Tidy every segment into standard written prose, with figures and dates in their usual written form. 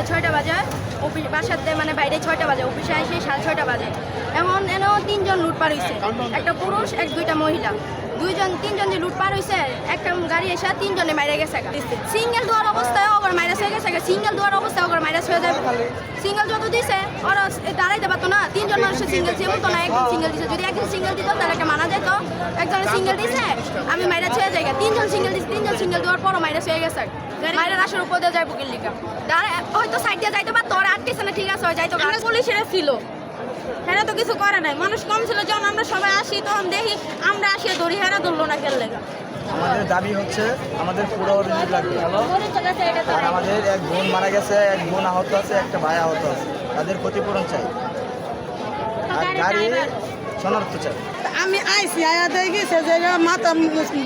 6টা বাজে, অফিস বাসাতে মানে বাইরে 6টা বাজে, অফিসে আসি 6:30 বাজে। এমন এনেও 3 জন লুট পার হয়েছে, একটা পুরুষ 2টা মহিলা, 3 জন যে লুট পার হয়েছে, একটা গাড়ি এসে 3 জনে মাইরে গেছে। সিঙ্গেল দুয়ার অবস্থায় ওর মাইরাস হয়ে গেছে, সিঙ্গেল দুয়ার অবস্থায় ওর মাইরাস হয়ে যাবে। সিঙ্গেল যত দিছে ওরা দাঁড়াইতে পারতো না, 3 জন মানুষের সিঙ্গেল ছিল তো না, একজন সিঙ্গেল দিছে। যদি একজন সিঙ্গেল দিত তাহলে একটা মানা যেত, একজনের সিঙ্গেল দিছে আমি মাইরাস হয়ে যাই। 3 জন সিঙ্গেল দিছে, 3 জন সিঙ্গেল দেওয়ার পরও মাইরাস হয়ে গেছে। মাইরা রাশের উপর দিয়ে যায় বুকের লিগা, হয়তো সাইড দিয়ে যাইতে পারতো, ওরা আটকেছে না, ঠিক আছে যাইতো। পুলিশেরা ছিল, হেরা তো কিছু করে নাই, মানুষ কম ছিল। যখন আমরা সবাই আসি তখন দেখি আমরা আসিয়ে ধরি, হেরা ধরলো না খেললে। আমাদের দাবি হচ্ছে আমাদের পুরো রিলিফ লাগবে। আর আমাদের এক বোন মারা গেছে, এক বোন আহত আছে, একটা ভাই আহত আছে, তাদের ক্ষতিপূরণ চাই আর গাড়ি শনাক্ত চাই। আমি আইসি আয়া দেখি সে যে মাথা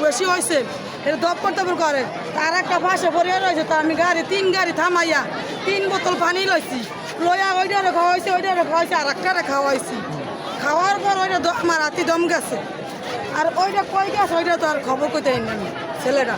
বেশি হয়েছে, এটা দপ্পর দপ্পর করে, তার একটা পাশে পড়িয়া রয়েছে। তো আমি তিন গাড়ি থামাইয়া 3 বোতল পানি লইছি, লইয়া ওইটা খাওয়াইছি, ওইটা খাওয়াইছি, আর একটা খাওয়াইছি। খাওয়ার পর ওইটা আমার রাতি দম গেছে, আর ওইটা কই গেছে ওইটা তো আর খবর কইতে ছেলেটা।